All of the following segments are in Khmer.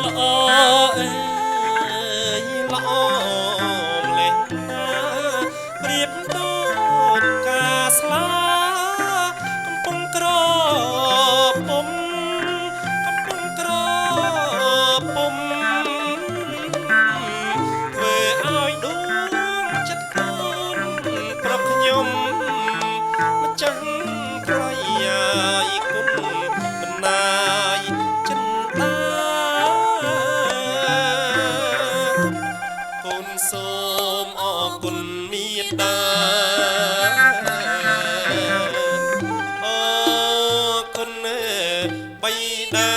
ល្អអើយល្អម្លេះណាប្រៀបដូចការស្លាកំពុងក្រពុំកំពុងក្រពុំធ្វើឲ្យដួងចិត្តកូនប្រាប់ខ្ញុំម្ចាស់ថ្លៃអាយគុណបណ្ណាយចិនដាកូនសូមអរគុណមេត្តាអរគុណបិតា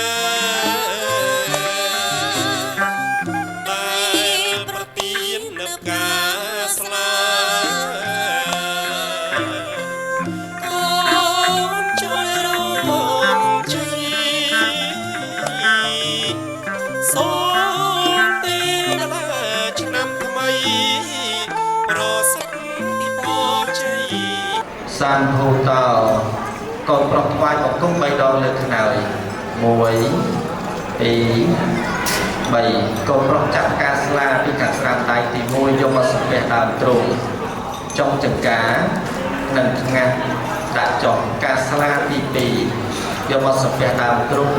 ដែលប្រទាននូវការស្លាកូនជួយរំជើញសូមទេវតាឆ្នាំថ្មីប្រសិទ្ធិពរជ័យសានភូតោកូនប្រុសថ្វាយបង្គំ3ដងលើកខ្នើយ1 2 3កូនប្រុសចាប់ផ្កាស្លាពីខាងស្ដាំដៃទី1យកមកសំពះដើមទ្រូងចុងចង្កានិងថ្ងាសដាក់ចុងផ្កាស្លាទី2យកមកសំពះដើមទ្រូង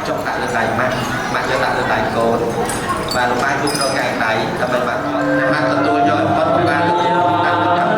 ចុងដាក់លើដៃម៉ាក់យកដាក់លើដៃកូនបានលោកបានជួយត្រូវកែដៃដើម្បីបានទទួលយកអត់បានទទួលតាមតាម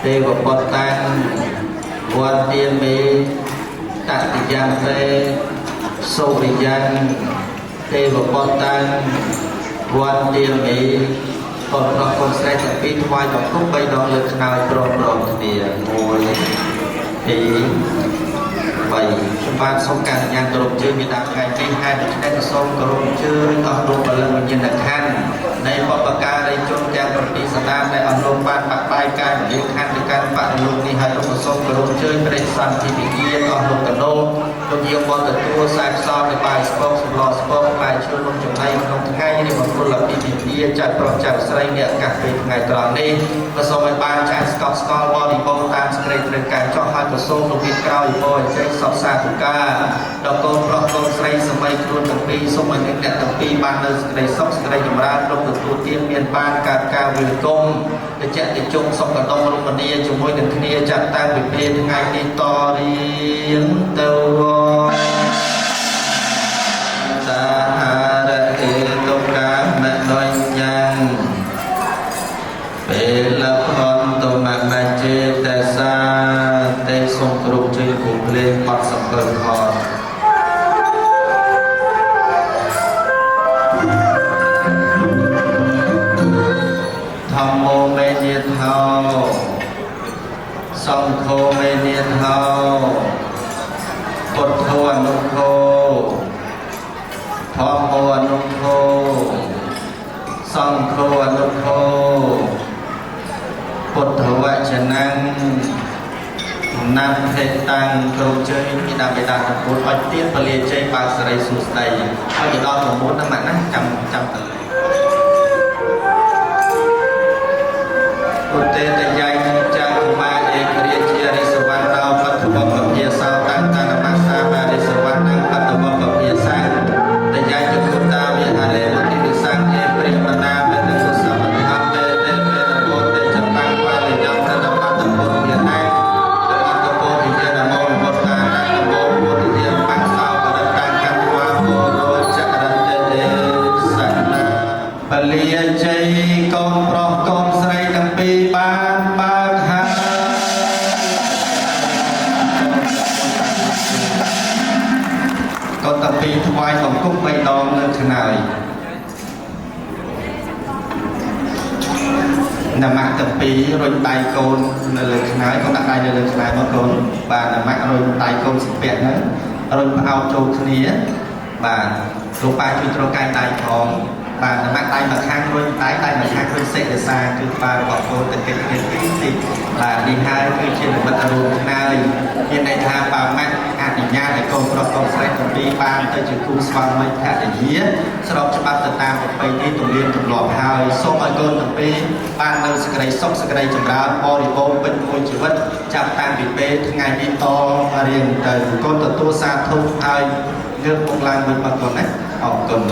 ទេវបុត្រតាំងវត្តទាមេតតិយ៉ាងទេសូរិយ៉ាងទេវបុត្រតាំងវត្តទាមេកូនប្រុសកូនស្រីទាំងពីរថ្វាយបង្គំ3ដងលើខ្នើយព្រមគ្នា1 2 3សម្បត្តិសូមការអនុញ្ញាតគោរពជើញមេដាថ្ងៃនេះហេតុដូច្នេះសូមគោរពជើញអស់រូបបលិវិញ្ញាណខណ្ឌ ในบทประกาศในจนยังประปีสนามในอารมณ์บ้านปากใต้การเลี้ยงขันในการปะลุงนิหารลุงสมกรุงเชิญเปรตสันที่ดีเกียรอารมณ์ตโนลงเยี่ยมบอลตัวสายซ้อนในปลายสปอกสลอสปอกปลายช่วยลงจุดในลงทั้งง่ายในบทคนหลับที่ดีเกียรจัดปลอบจัดใส่เนี่ยกัดเป็นไงตอนนี้ผสมในบ้านใช้สกอตสกอลบอลอีโบตามสเกรดเรื่องการเจาะหันกระโซลงพิกราวอีโบใช้สอบสาธุกาดอกโกนปลอกโกนใส่สมัยครูตั้งปีสมัยเด็กเนี่ยตั้งปีบ้านเดินสเกรดซอกสเกรดยมราชลงตัวเตี้ยเมียนบ้านการกาวิลกงจะจะติดจงสกตองลงมาเนี่ยจมวยกันคณีจัดตั้งเป็นเพลงไงในตอรียงเตวตาหาระเอตุกามแม่น้อยยังเป็นละครตัวมาเจตสาเตสงกรุงจีกุเพลงปัดสัมเปิลคอธรรมโมเมเนียนเฮาสังโฆเมเนียนเฮาพุทโธอนุโฆธรรมโมอนุโฆสังโฆอนุโฆพุทธวจนังนำเทตังกรุเจยมีดาเบดาตะพุทธอัจเตียนเปลี่ยนใจปาสไรสุสไตเอาอย่าดอนสมมติน้ำมันนะจำกันเลยอุเตตยัยจังมาเอกเรียเชียริสวรรค์เราปัตตบปะเพียสาวตังตานามาสามาริสวรรค์นังปัตตบปะเพียสังตยัยจุกุตาวิหารเลมุติวิสังเอเปริมนาเมตสุสัมปะเตเตเมตโกเตจัปังวาลิยังพระนัมปัตตโพเพียนังปัตตโพธิเยนะโมโมตานะโมโมติเยปังสาวปะตังกัมวาโพโรจักรันเตเตสันนาปเลียใจกองปรอกกองใส่ทั้งปีบ้านปากหาก็ตั้งปีถวายของกุ๊กใบตองเลิกขนาดนำมาตั้งปีโรยไตโกนเลิกขนาดก็ตักได้เลิกขนาดมาโกนบานนำมาโรยไตโกนสิบแปดนั้นโรยเอาโจคเนียบานลูกปลาช่วยตรงกายไตทองบานมาไตมาข้างรุ่นไตมาข้างรุ่นเสกเดซ่าคือปลาบอกโกตะเกียบเกียบสิบาดีห้าคือเช่นบัตรรูนายยังในทางปลาแม่อาดิญาในกองประกอบใส่ตรงปีปลาเตจุคุสวางไม่แท้แต่เหี้ยสำหรับฉบับตามไปที่ตรงเรียนตรงหลอกหายส้มไอโกนตรงปีปลาเนื้อสกัดส้มสกัดจำราบริโภคเป็นมวยชีวิตจับตามปิดเป้ทั้งไงที่ต่อมาเรียนแต่ก้นตัวซาทุกหายเรื่องพวกลางเป็นบางคนนะออกก่อน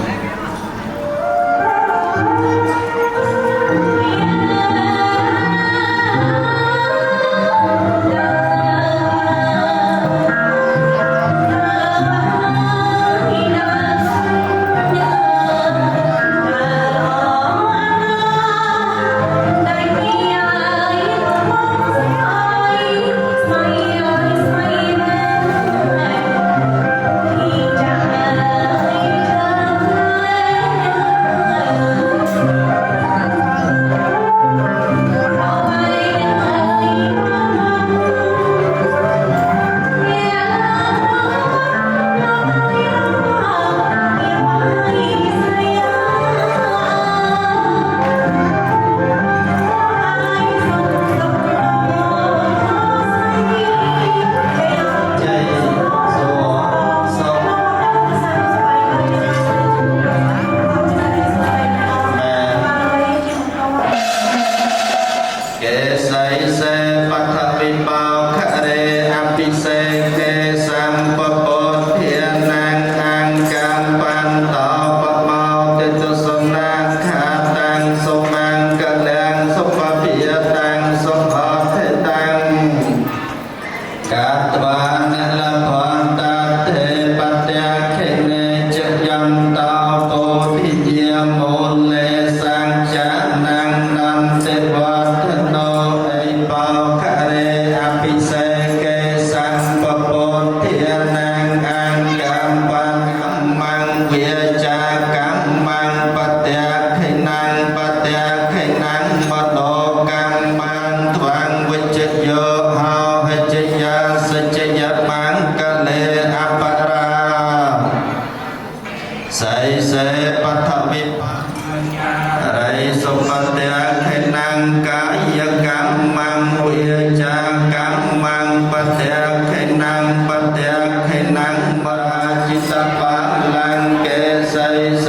เตขินังมราจิตปาลังเกเสเส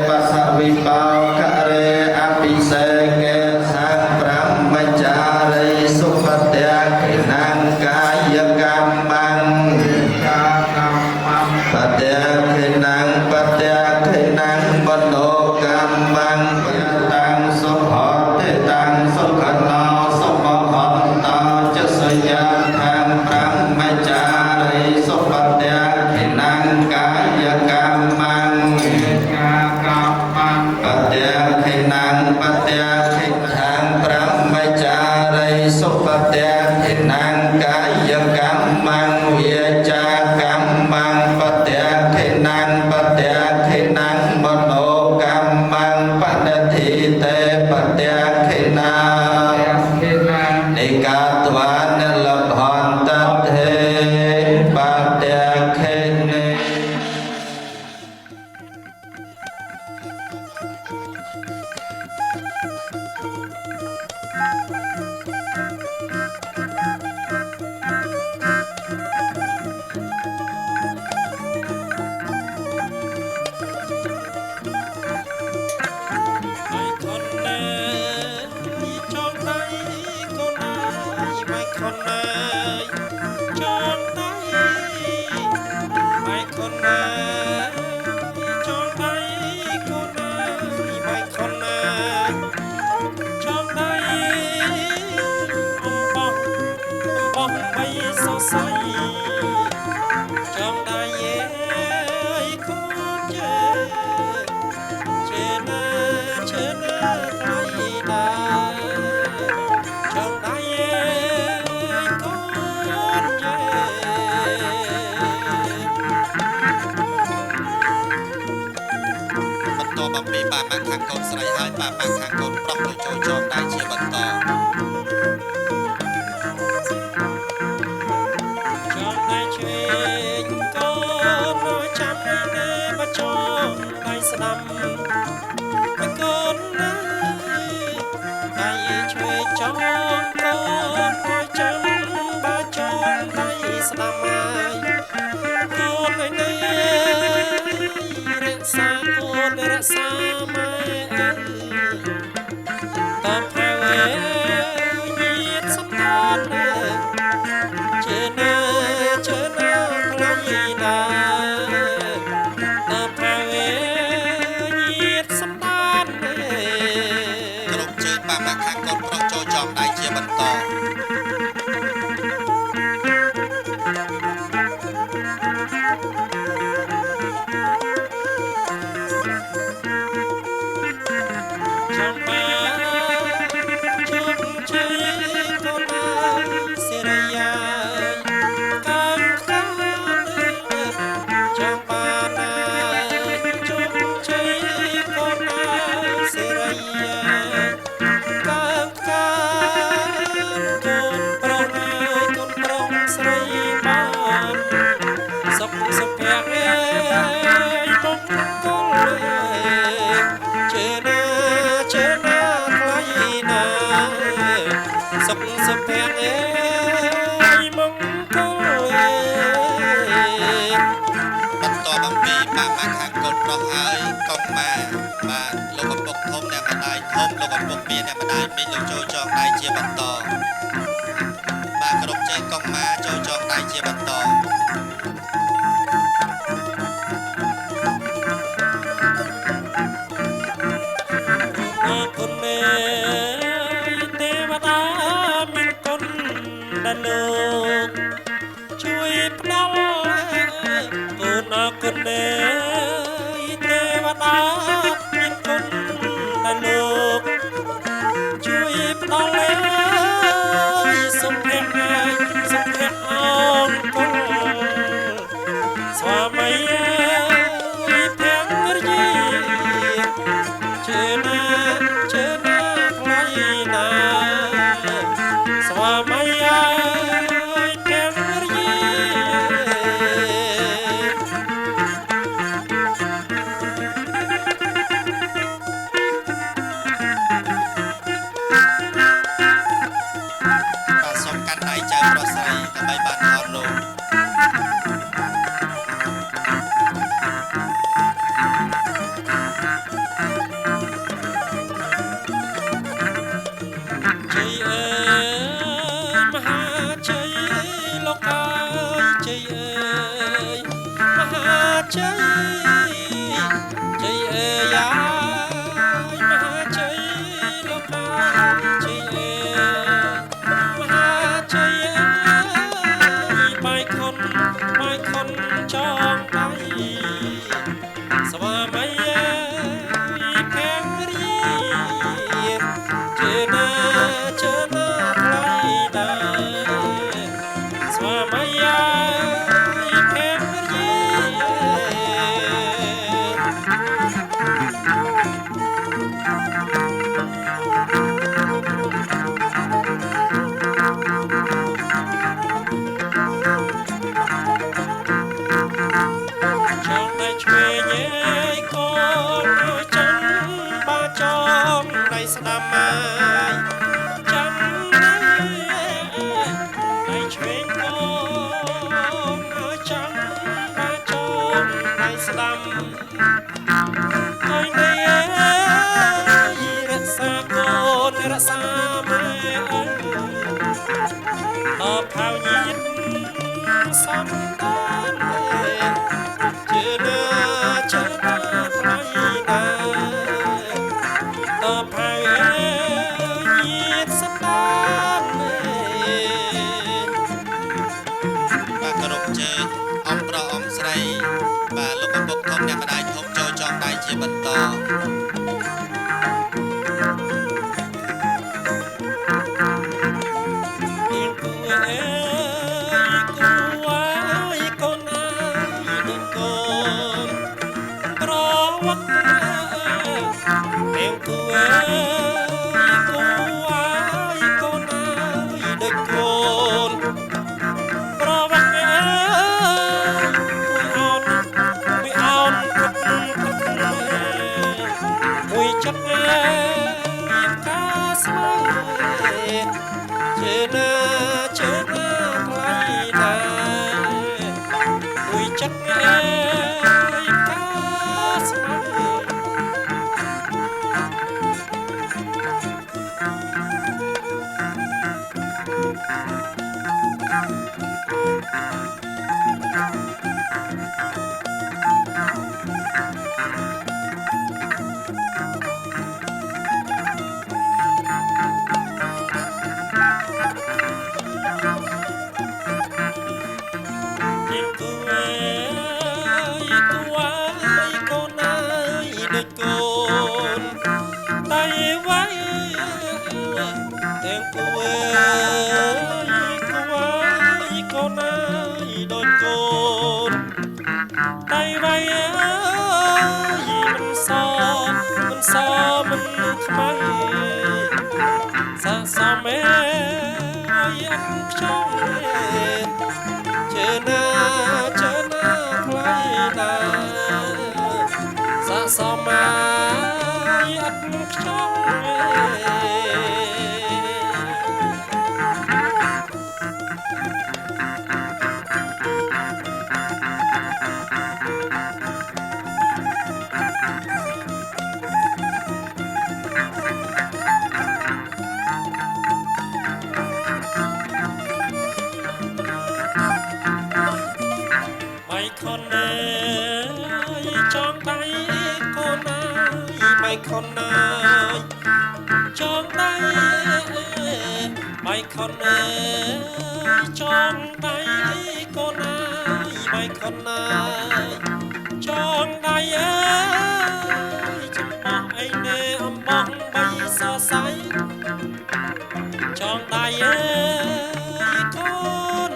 ปัสสวิปากะเรอภิเสเกสังพระมจาริสุปเตขินังกายกรรมังปเตขินังปเตขินังมโนกรรมังปยตังสุขเตตังสุขโนสุปหันตาจะสยามทางพระมจาริสุปเตขินังกายกรรมังปเตขินังปเตขินังพระมจาริสุปเตขินังกายกรรมังวิจากรรมังปเตขินังปเตขินังมโนกรรมังปฏิทิเตปเตขินานิกาตวานลพันตัตเทปเตขิเน ไม่คนไหนจองไหนก็ไหนไม่คนไหนจองไหนไม่คนไหนจองไหนก็ไหนไม่คนไหนจองไหนองไม่สดใสจองได้เย้ก็เจอ Chena thay na trong đây conបន្តបំពីបាម៉ាក់ខាងកូនស្រីហើយបាម៉ាក់ខាងកូនប្រុសទៅចូលចងដៃជាបន្តចងដៃឆ្វេងកូនមកចាំនៅបចងដៃស្ដាំកូនណាដៃឆ្វេងចងកូនមកចាំបើចងដៃស្ដាំហើយកូននៅរក្សាកូនរក្សាម៉ែតាមផ្លូវញាតសំណានជាណាផ្លូវណាតាមផ្លូវញាតសំណានក្រុមជើងបាម៉ាក់ខាងកូនប្រុសចូលចងដៃជាបន្តសុខសុភ័ក្រអើយមង្គលបន្តអំពីបាម៉ាក់ខាងកូនប្រុសហើយកុំមកបាទលោកឪពុកធំអ្នកម្ដាយធំលោកឪពុកមានអ្នកម្ដាយមីងលោកចូលចងដៃជាបន្តបាទក្រុមជើងកុំមកចូលចងដៃជាបន្តអរគុណទេវតាមានគុណដល់លោកជួយផ្ដល់គុណអរគុណទេវតាមានគុណដល់លោកជួយផ្ដល់សុភ័ក្រអង្គស្វាមីភរិយាជាណាថ្លៃណាស្វាមីភរិយាបាទសូមកាន់ដៃចៅប្រុសស្រីដើម្បីបានថតរូប ជ័យជ័យអើយមហាជ័យលោកកាជ័យអើយមហាជ័យបាយខុនចងដៃស្វាមីភរិយាជើណាថ្លៃដែរស្វាមីភរិយាឆ្វេងកូនចាំបាចំដៃស្ដាំមកចាំដៃឆ្វេងកូនចាំបាចំដៃស្ដាំហើយនេះរក្សាកូនរក្សាម៉ែអើផៅញៀនសំតានជឿណាថ្លៃណាតផៅញាតស្ដានបាទគោរពជើញអំប្រុសអំស្រីបាទលោកឪពុកធំអ្នកម្ដាយធំចូលចងដៃជាបន្តសម័យអត់ខ្ចង់បាយខនចងដៃកូនបាយខនចងដៃបាយខនចងដៃកូនបាយខនចងដៃចំបោះអីណែអំបងបីសរសៃចងដៃកូន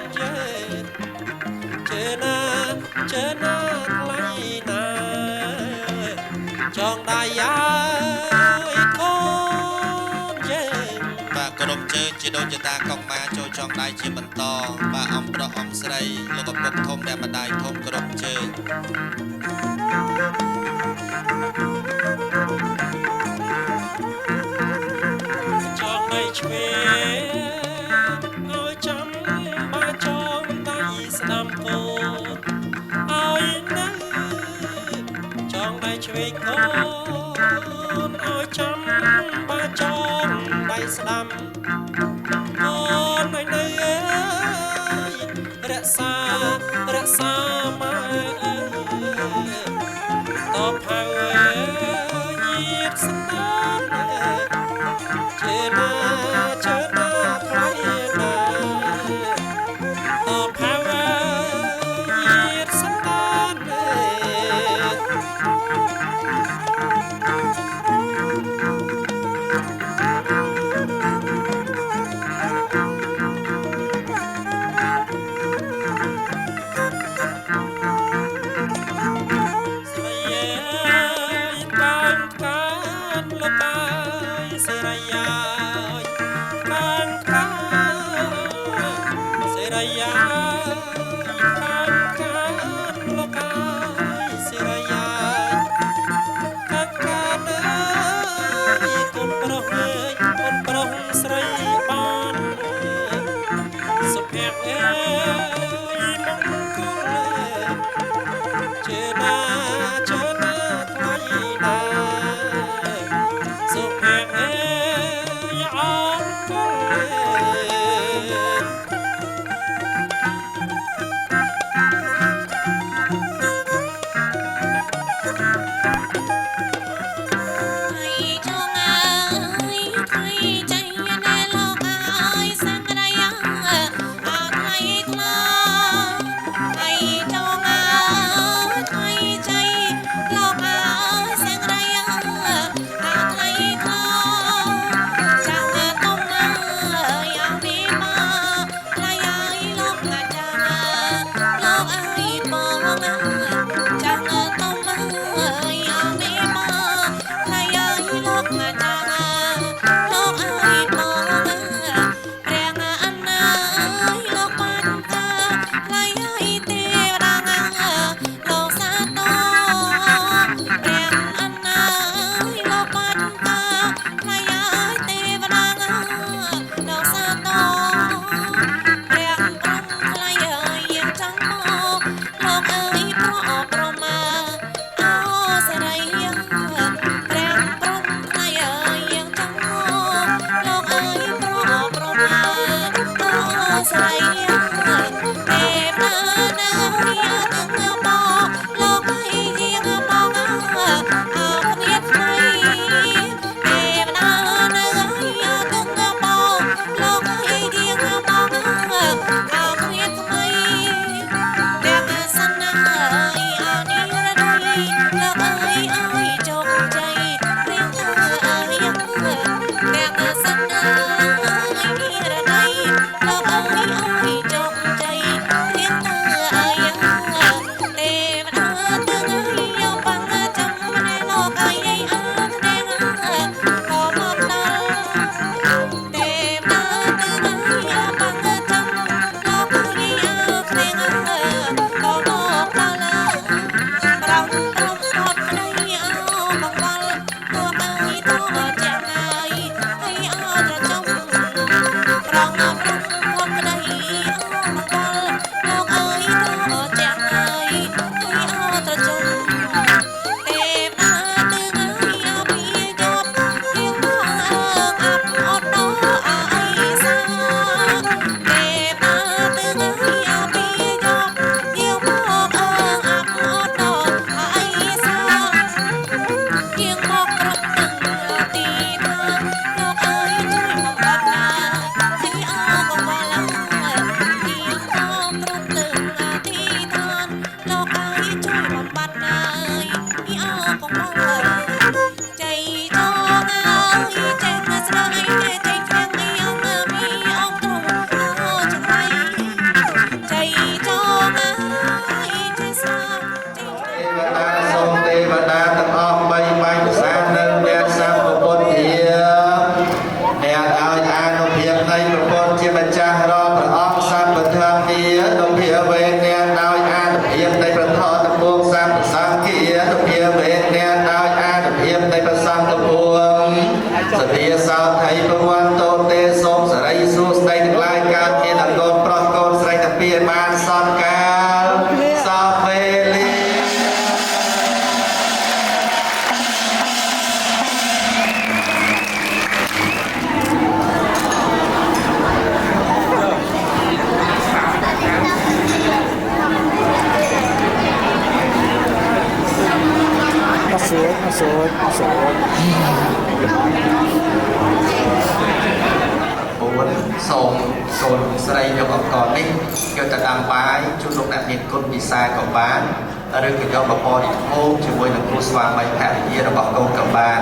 ជើណាថ្លៃណាចងដៃកូនយើងបាទគោរពជើញជាដូនជាតាកុំមកចូលចងដៃជាបន្តបាទអំប្រុសអំស្រីលោកឪពុកធំអ្នកម្ដាយធំគោរពជើញចងដៃឆ្វេងឲ្យចាំបាចងដៃស្ដាំកូនឲ្យនៅចងដៃឆ្វេងកូនឲ្យចាំបាចងដៃស្ដាំកូនឲ្យនៅរក្សាម៉ែ ផៅញាតស្នានចេណាចេណាថ្លៃណាតផៅញាតស្នាន ស្រីតាមកានលបាយសេរីយ៉ាយកានកាសេរីយ៉ាយកានកានលបាយសេរីយ៉ាយកានកានអើយកូនប្រុសអើយកូនប្រុសស្រីបានសុភ័ក្រអើយមង្គល ចេណាចេណាថ្លៃណាសុភ័ក្រអើយអរគុ សូច4សូមកូនស្រីយកអង្ករនេះយកទៅដាំបាយជូនលោកអ្នកមានគុណពិសាក៏បានឬក៏យកបបរនេះហូបជាមួយនឹងគ្រូស្វាមីភរិយារបស់កូនក៏បាន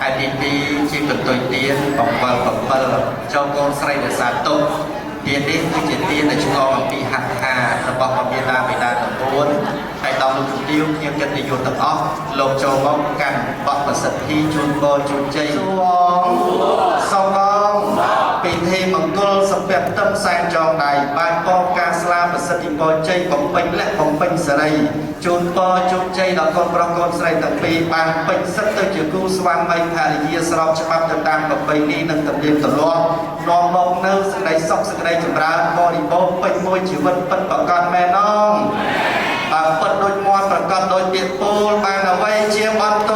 ហើយទី2ជាកន្ទុយទៀន7ចូលកូនស្រីរសាទុកទៀននេះគឺជាទៀនដែលឆ្លងអំពីហត្ថថារបស់ព្រះមាតាបិតាទាំង4ហើយដល់លោកជំទាវខ្ញុំគិតនិយមទាំងអស់លោកចូលមកកាន់បទប្រសិទ្ធិជូនពរជូនជ័យសូមពិធីមង្គលសម្រាប់ទឹមសែនចងដៃបានពរការស្លាប្រសិទ្ធិពរជ័យបំពេញលក្ខបំពេញសេរីជូនពរជូនជ័យដល់កូនប្រុសកូនស្រីទាំងពីរបានពេញសិទ្ធទៅជាគូស្វាមីភរិយាស្របច្បាប់ទៅតាមប្រពៃណីនិងទំនៀមទម្លាប់នាំមកនៅសេចក្តីសុខសេចក្តីចម្រើនបរិបូរណ៍ពេញមួយជីវិតពិតប្រាកដមែនអងបើពិតដូចមាត់ប្រកបដោយពាក្យពោលបានអ្វីជាបន្ត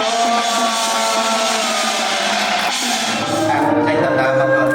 ចេញដំណើរមក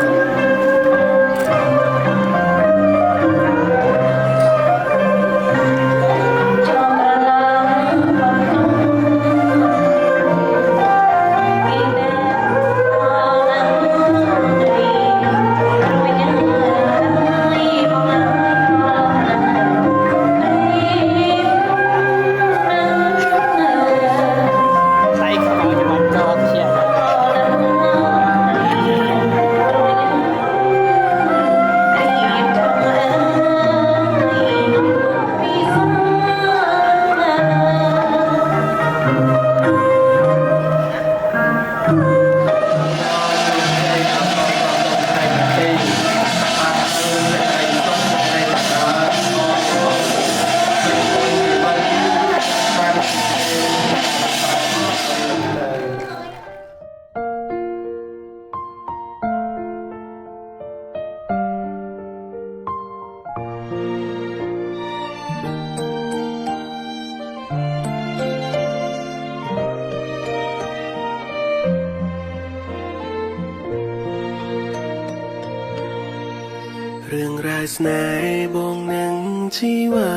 រឿងរ៉ាវស្នេហ៍បងនឹងជីវ៉ា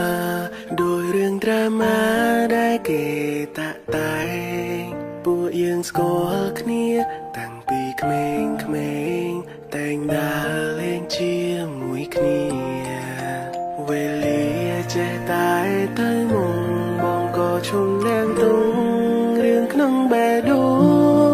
ដោយរឿងដ្រាម៉ាដែលគេតាក់តែងពួកយើងស្គាល់គ្នាតាំងពីក្មេងៗតែងដើរលេងជាមួយគ្នាវេលាចេះតែទៅមុំបងក៏ឈុំលាងទុំរឿងក្នុងបេះដូ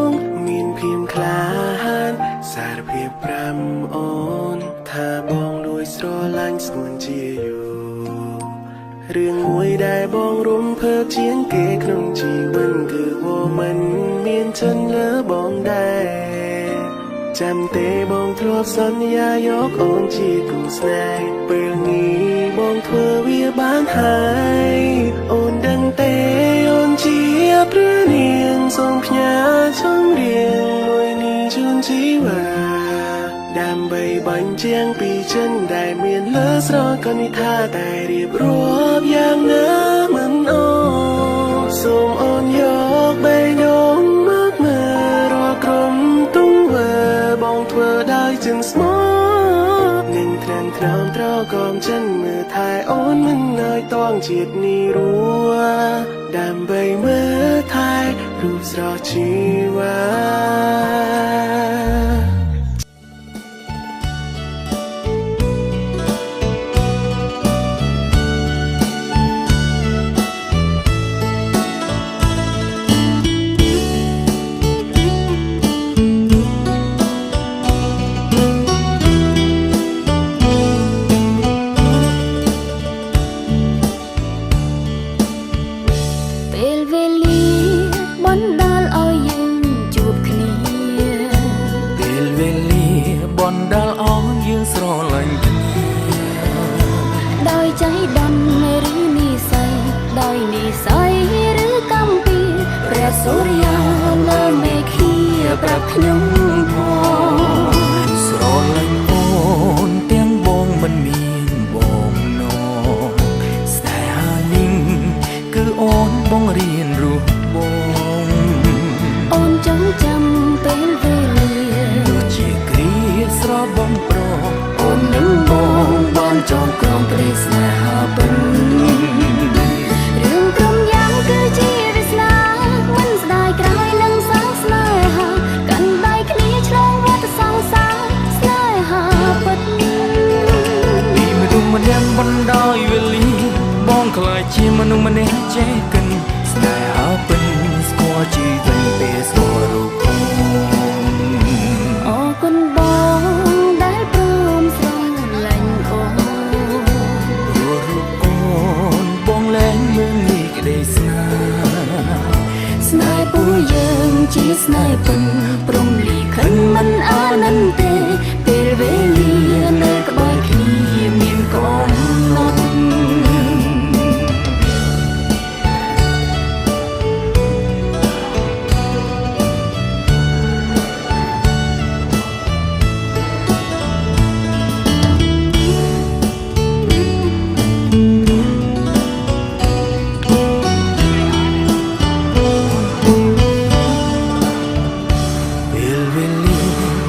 ងមានភៀមក្លាហានសារភាព5អូនថាបងស្រឡាញ់ស្ងួនជាយូររឿងមួយដែលបងរំភើបជាងគេក្នុងជីវិតគឺវមិនមានចិនលើបងដែរចាំទេបងធ្លាប់សន្យាយកអូនជាគូស្នេហ៍ពេលនេះបងធ្វើវាបានហើយអូនដឹងទេអូនជាព្រះនាងសូមផ្ញើចម្រៀងមួយនេះជូនជីវ៉ាដើម្បីបញ្ជាងពីចិនដែលមានលើស្រកនិថាតែរៀបរាប់យ៉ាងណាមិនអូសូមអូនយកបេះដូងមកមើលរាល់ក្រុមទង្វើបងធ្វើដោយจึงស្មោះនឹងត្រាំត្រោមត្រកមចិនមើលថែអូនមិនឲ្យតងជាតិនេះរួដើម្បីមើលថែរូបស្រស់ជីវ៉ាសូរិយានៅមេឃាប្រាប់ខ្ញុំផងស្រឡាញ់អូនទាំងបងមិនមានបងណស្នេហានេះគឺអូនបងរៀនរស់បងអូនចង់ចាំពេលវេលាដូចជាគ្រាស្របងប្រអូននឹងបងបានចងក្រងព្រៃស្នេហាពិនរឿងក្រុមយ៉ាងគឺជាវាស្នាមិនស្ដាយក្រ ខ្លាចជាមនុស្សម្នាក់ចេះកិនស្នេហាពិនស្គាល់ជីវិតពេលស្គាល់រូបអូនអរគុណបងដែលព្រមស្រឡាញ់អូនរូបអូនបងលែងមើលនេះក្តីស្នេហ៍ស្នេហ៍ពួកយើងជាស្នេហ៍ពិនព្រមលីខិនមិនអាណិនទេពេលវេលានៅក្បែរគ្នាមានកំណត់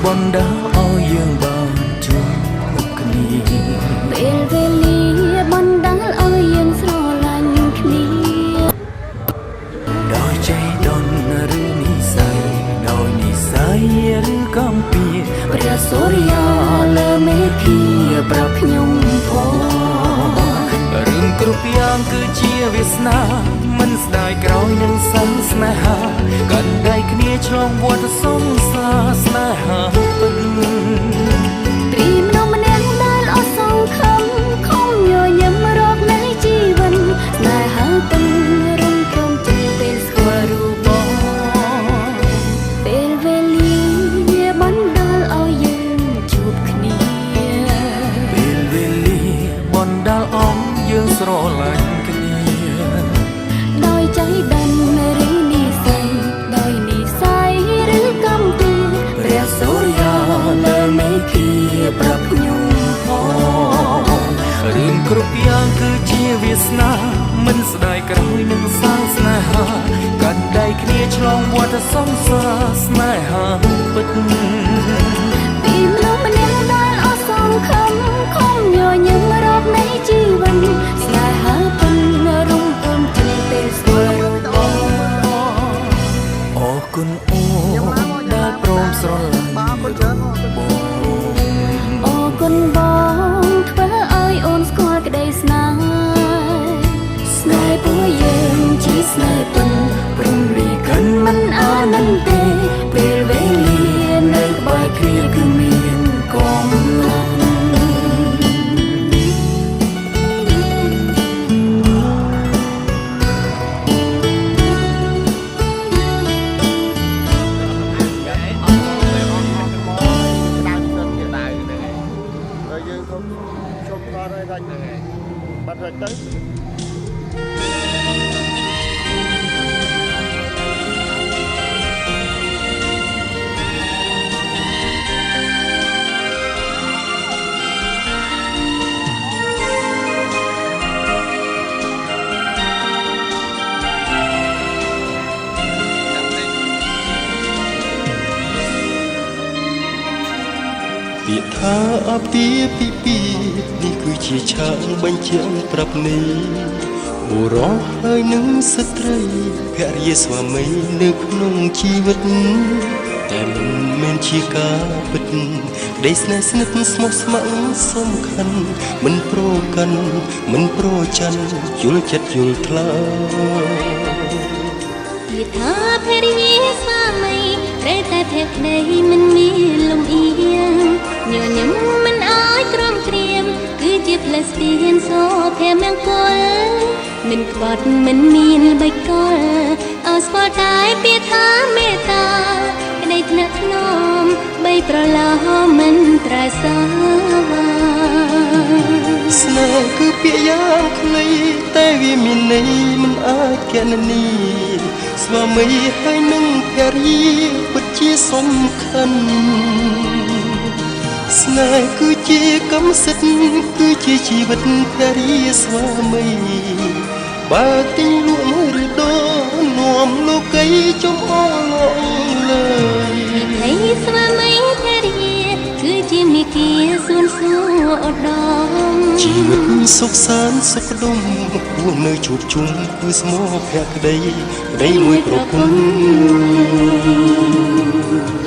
បណ្ដាឲ្យយើងបានជួបគ្នាពេលវេលាបណ្ដាលឲ្យយើងស្រឡាញ់គ្នាដោយใจដនឬនិស័យដោយនិស័យឬកំពីព្រះសូរិយាលើមេឃាប្រាប់ខ្ញុំផងរឿងគ្រប់យ៉ាងគឺជាវាសនាមិនស្ដាយក្រោយនឹងសន្និស្នេហាកាន់ដៃគ្នាឆ្លងវដ្តសង្សារស្នេហាពិតព្រីមនុស្សម្នាក់ដែលអត់សង្ឃឹមខំញញឹមរកនៃជីវិតស្នេហាពិតរំព្រំចិត្តពេលស្គាល់រូបបងពេលវេលាបណ្ដាលឲ្យយើងជួបគ្នាពេលវេលាបណ្ដាលឲ្យយើងស្រឡាញ់គ្នាដោយใจដណ្ដឬនិស័យដោយនិស័យឬកំពីព្រះសូរិយាលើមេឃាប្រាប់ខ្ញុំផងរឿងគ្រប់យ៉ាងគឺជាវាសនាមិនស្ដាយក្រោយនឹងសាងស្នេហាកាន់ដៃគ្នាឆ្លងវដ្តសង្សារស្នេហាពិតពីមនុស្សម្នាក់ដែលអត់សង្ឃឹមខំញញឹមរកនៃជីវិតស្នេហាពិតរំពំចិត្តពេលស្គាល់រូបបងអរគុណអូនដែលព្រមស្រឡាញ់បងអរគុណបងធ្វើឲ្យអូនស្គាល់ក្តីស្នេហ៍ស្នេហ៍ពួកយើងជាស្នេហ៍ពិតព្រមរីកិនមិនអាណិនទេពេលវេលានៅក្បែរគ្នាគឺមានកំណត់បាត់ហើយទៅពាក្យថាអាពាហ៍ពិពាហ៍នេះគឺជាឆាកបញ្ជាក់ប្រាប់នេះបុរសហើយនឹងស្ត្រីភរិយាស្វាមីនៅក្នុងជីវិតតែមិនមែនជាការពិតដេកស្នេហ៍ស្និទ្ធស្មោះស្ម័គ្រសំខាន់មិនប្រកាន់មិនប្រច័ណ្ឌយល់ចិត្តយល់ថ្លើពាក្យថាភរិយាស្វាមីត្រូវតែភក្តីមិនមានលំអៀងញញឹមមិនអាចក្រំគ្រាមគឺជាផ្លឹស្ទៀនសភមង្គលមិនក្បត់មិនមានបិកលអស្គាល់តែពាក្យថាមេត្តាក្តីថ្នាក់ថ្នមបីប្រឡោមិនត្រែសាស្នេហ៍គឺពាក្យយ៉ាងខ្លីតែវាមានន័យមិនអាចកណនីស្វាមីហើយនឹងភរិយាពិតជាសំខាន់ស្នេហ៍គឺជាកម្មសិទ្ធិគឺជាជីវិតភរិយាស្វាមីបើទិញលក់មួយឬដូរនាំលោកីចំអងលើយហើយស្វាមីភរិយាគឺជាមេគាសួនសួរឧត្តមជីវិតសុខសាន្តសុខដុមគួរនៅជួបជុំគឺស្មោភក្តីក្តីមួយប្រពន្ធ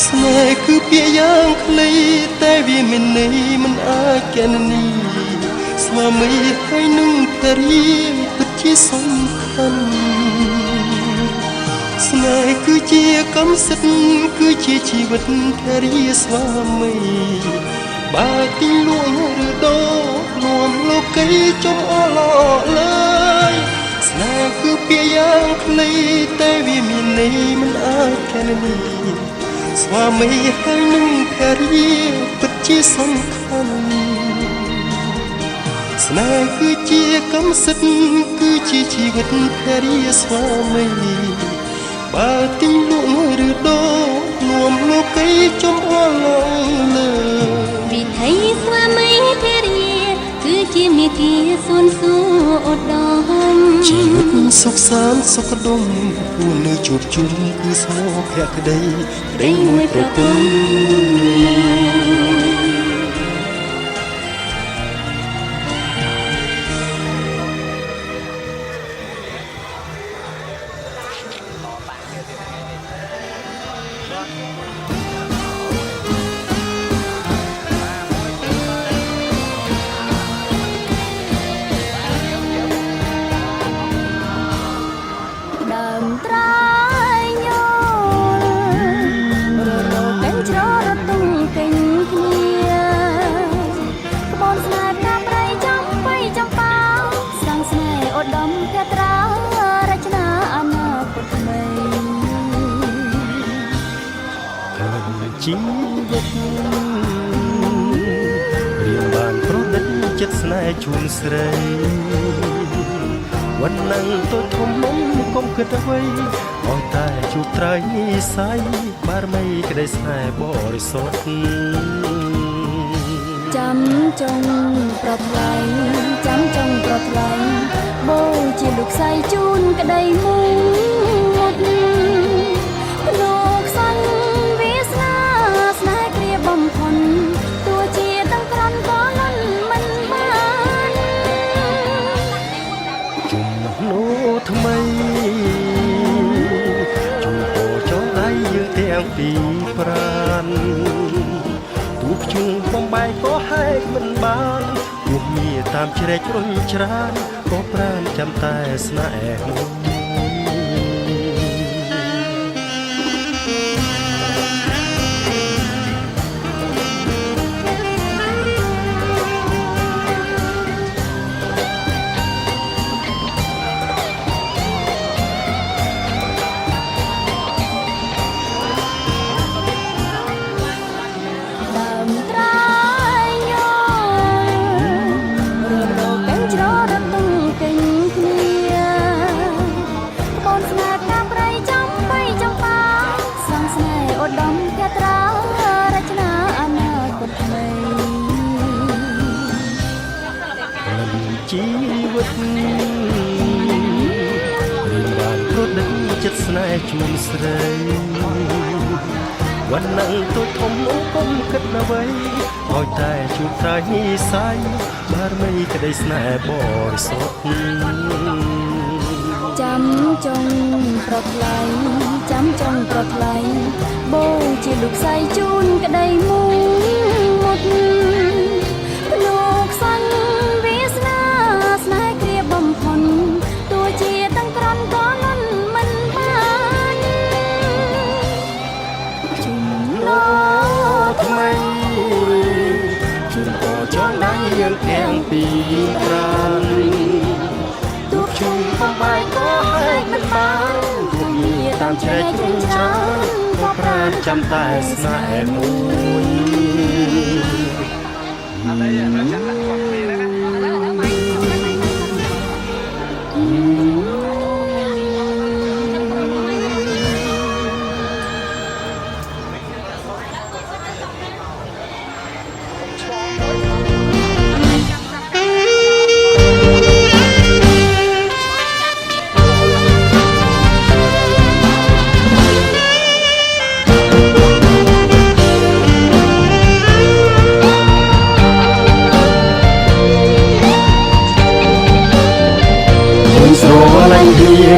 ស្នេហ៍គឺពាក្យយ៉ាងខ្លីតែវាមានន័យមិនអាចកណនីស្វាមីហើយនឹងភរិយាពិតជាសំខាន់ស្នេហ៍គឺជាកម្មសិទ្ធិគឺជាជីវិតភរិយាស្វាមីបើទីលួងឬដោរួមលោកីចំអឡឡើយស្នេហ៍គឺពាក្យយ៉ាងខ្លីតែវាមានន័យមិនអាចកណនីស្វាមីហើយនឹងភរិយាពិតជាសំខាន់ស្នេហ៍គឺជាកម្មសិទ្ធិគឺជាជីវិតភរិយាស្វាមីបើទីលួងឬដោរួមលោកីចំអឡលើវិថីស្វាមីភរិយាគឺជាមេគាសួនសួរឧត្តមជីវិតសុខសាន្តសុខដុមពួននៅជួបជុំគឺស្មោភក្តីក្តីមួយប្រពន្ធជីវិតរៀងបានប្រឌិតចិត្តស្នេហ៍ជូនស្រីវណ្ណឹងទៅធំមុំកុំគិតអ្វីឲ្យតែជួបត្រៃនិស័យបារមីក្តីស្នេហ៍បរិសុទ្ធចាំចង់ប្រថ្លៃចាំចង់ប្រថ្លៃបូជាលោកស្រីជូនក្តីមួយមុតលោកសន្និវាសនាស្នេហ៍គ្រាបំផុនទោះជាទាំងក្រន់ក៏លន់មិនបានជំនោថ្មីជំពោចងដៃយើងទាំងពីរប្រានទូភ្ជុំបំបែកក៏ហែកមិនបានទោះមានតាមជ្រែករុញច្រានក៏ប្រានចាំតែស្នេហ៍មួយជីវិតរៀងបានប្រឌិតចិត្តស្នេហ៍ជូនស្រីវណ្ណឹងទៅធំនោះកុំគិតអ្វីឲ្យតែជួបត្រៃនិស័យបារមីក្តីស្នេហ៍បរិសុទ្ធចាំចង់ប្រថ្លៃចាំចង់ប្រថ្លៃបូជាលោកស្រីជូនក្តីមួយមុតលោកសន្និវាសនាស្នេហ៍គ្រាបំផុនទោះជាទាំងក្រន់ក៏លន់មិនបានជុំលោថ្មីជុំក៏ចង់ដៃយើងទាំងពីរប្រានទូភ្ជុំបំបែកក៏ហែកមិនបានទោះមានតាមជ្រែកជ្រុញច្រានក៏ប្រានចាំតែស្នេហ៍មួយ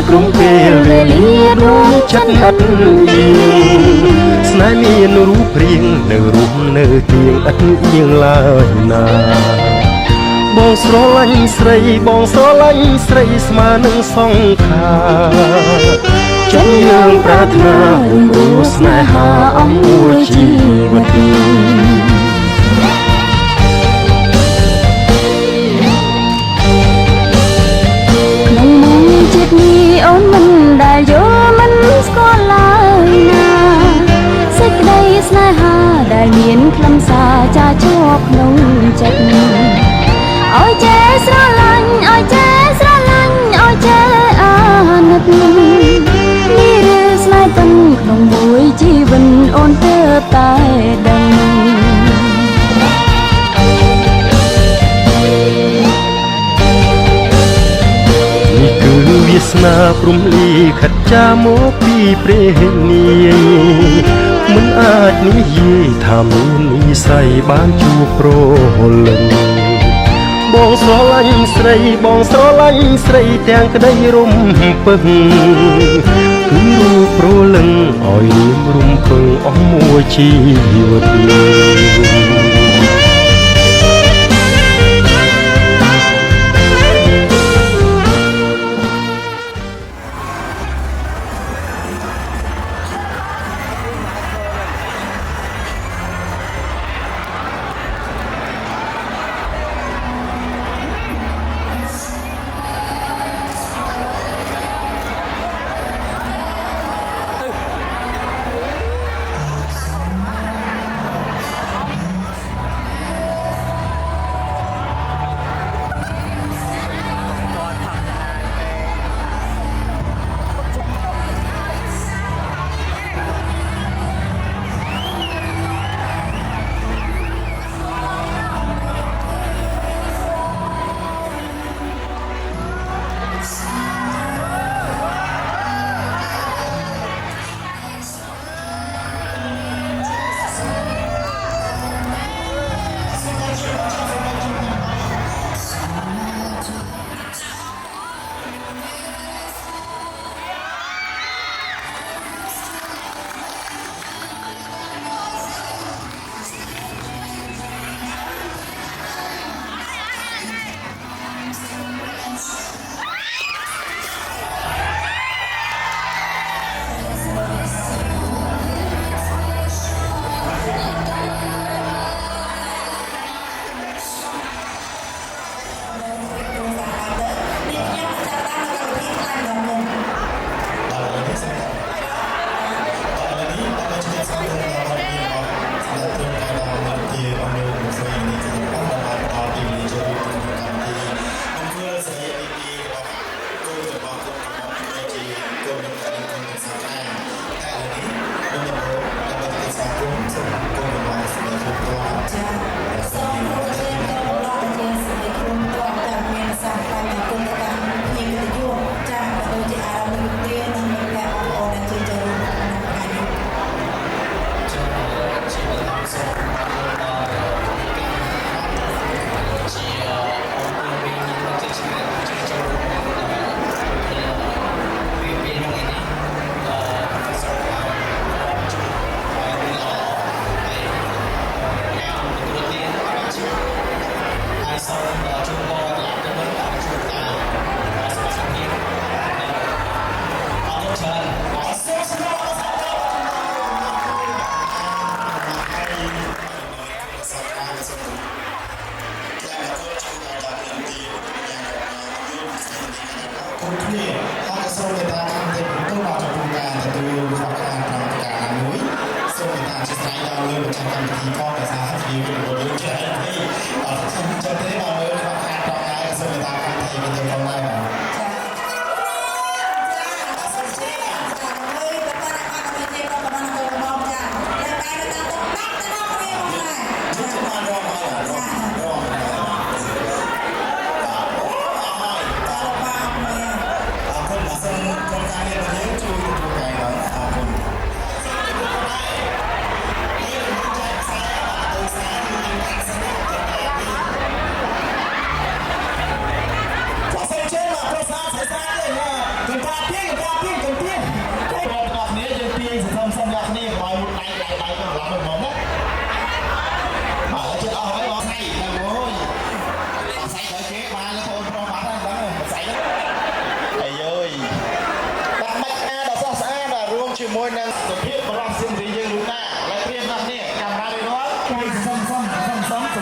ក្រុមពេលវេលាដួងចិត្តហត់យីស ស្នេហ៍មានរូបរាងនៅរូបនៅទៀងឥតអៀងឡើយណាបងស្រឡាញ់ស្រីបងស្រឡាញ់ស្រីស្មើនឹងសង្ខារចង់យើងប្រាថ្នារំរួស្នេហាអស់មួយជីវិតក្នុងមុំចិត្តនេះអូនមិនដែលយល់មិនស្គាល់ឡើយណាសេចក្តីស្នេហាដែលមានខ្លឹមសារចាជាប់ក្នុងចិត្តឲ្យចេះស្រឡាញ់ឲ្យចេះស្រឡាញ់ឲ្យចេះអាណិតនេះឬស្នេហ៍ពិនក្នុងមួយជីវិតអូនទើបតែដឹងនេះគឺវាសនាព្រំលីខិតចាមកពីព្រះនាយមិនអាចនិយាយថាមាននិស្ស័យបានជួបប្រលឹងបងស្រឡាញ់ស្រីបងស្រឡាញ់ស្រីទាំងក្តីរំពឹងគឺរូបប្រលឹងឲ្យរៀមរំពឹងអស់មួយជីវិត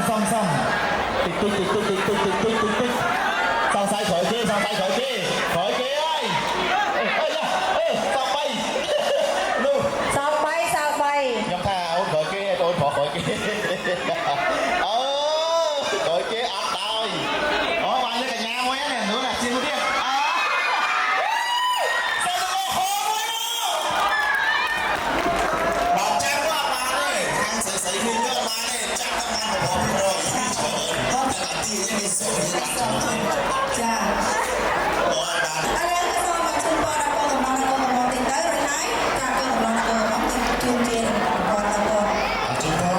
xong tích tích tích tích tích tích tích tích tích sang sai khỏi kia ơi xong bay luôn sao bay nhắm tha ôn khỏi kia ôn khỏi kia khỏi kia ắt đôi bạn lên cả nhà quét này nữa là xin một tiếng bạn trang quá bạn ơi ăn sấy mình nữa bạn ơi trang các bạn củaผมrồi không thể làm gì cho mình sôiจ้าอันนี้ก็ต้องมาชุมพรนักกองกำลังติดเต้ยเลยนะจากกองกำลังของจุนเจนกองกำลัง chúng ta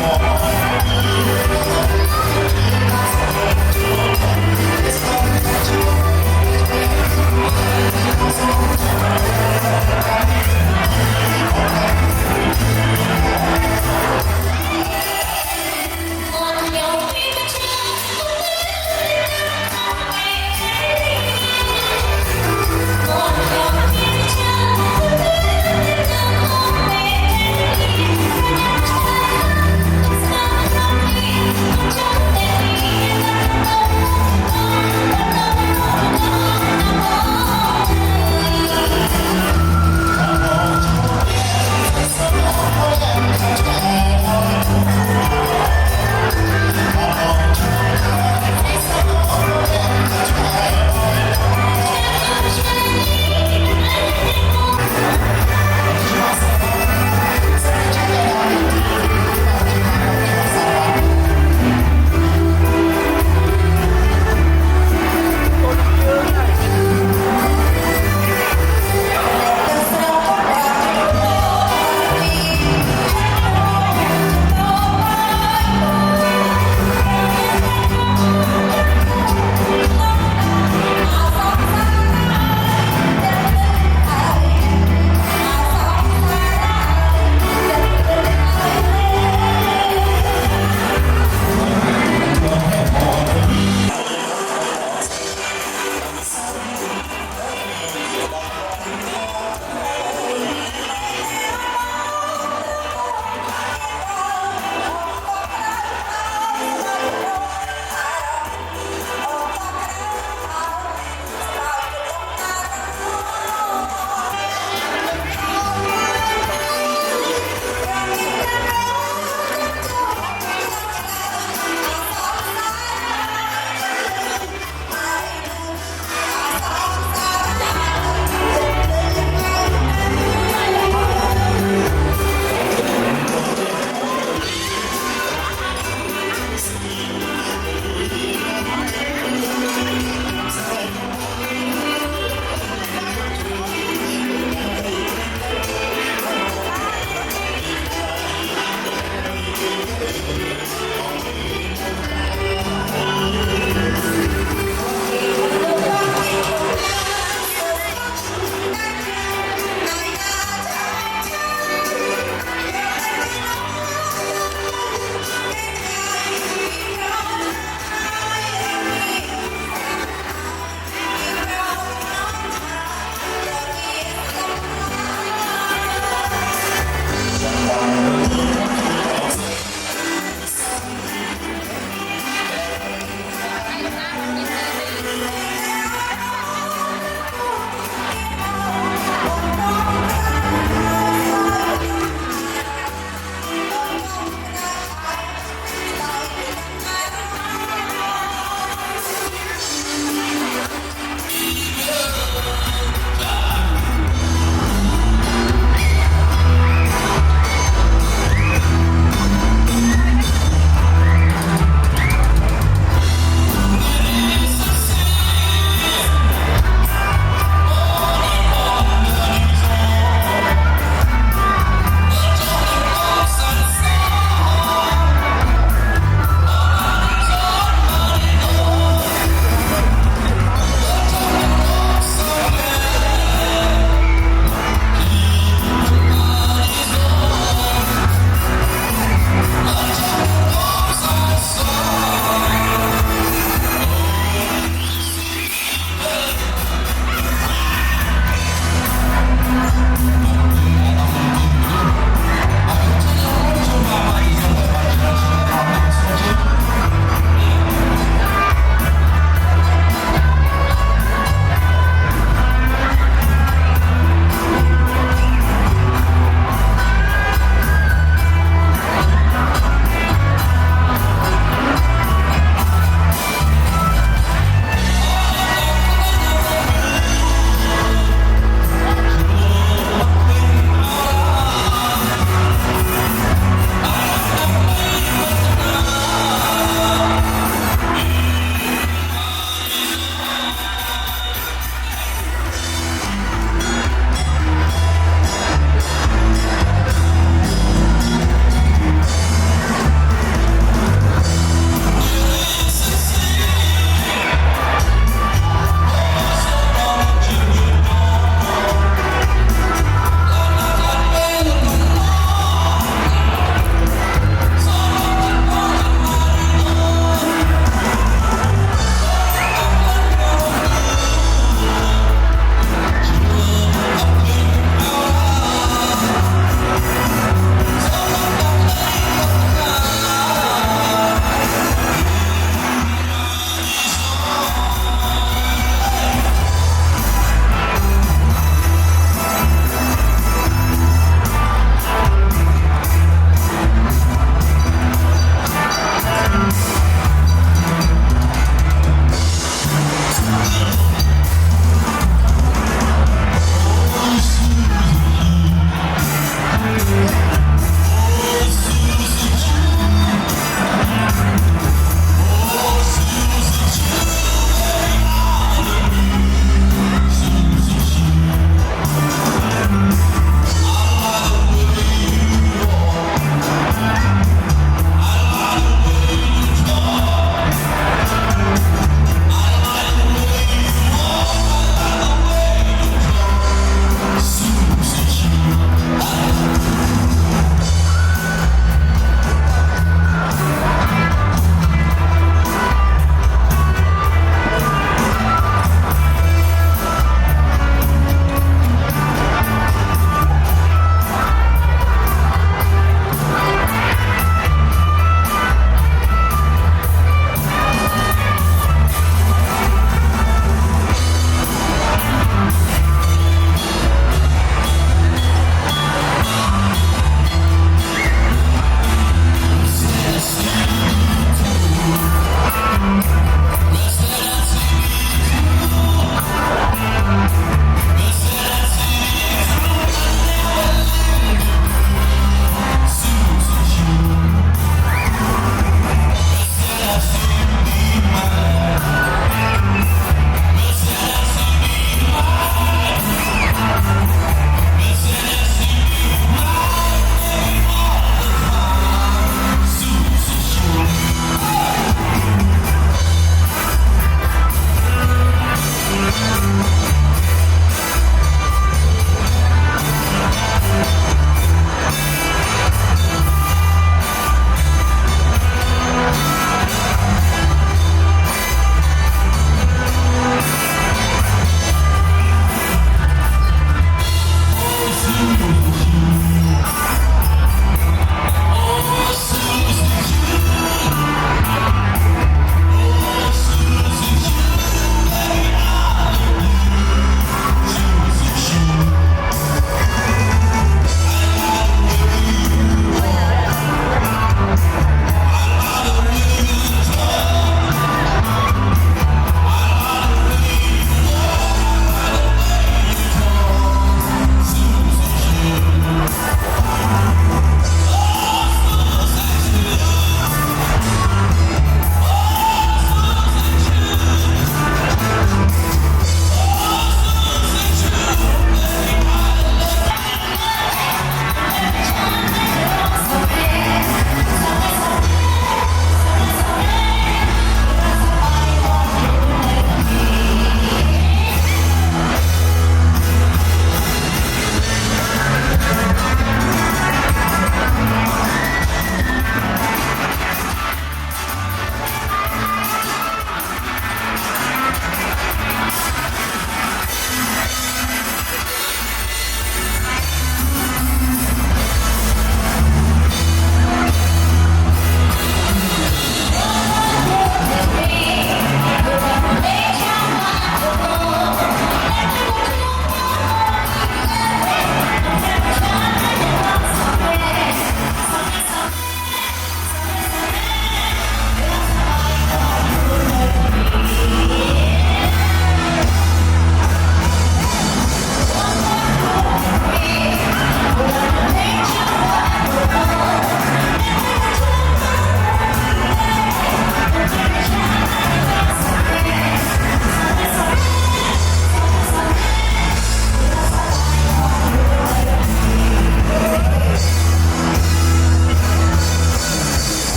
មក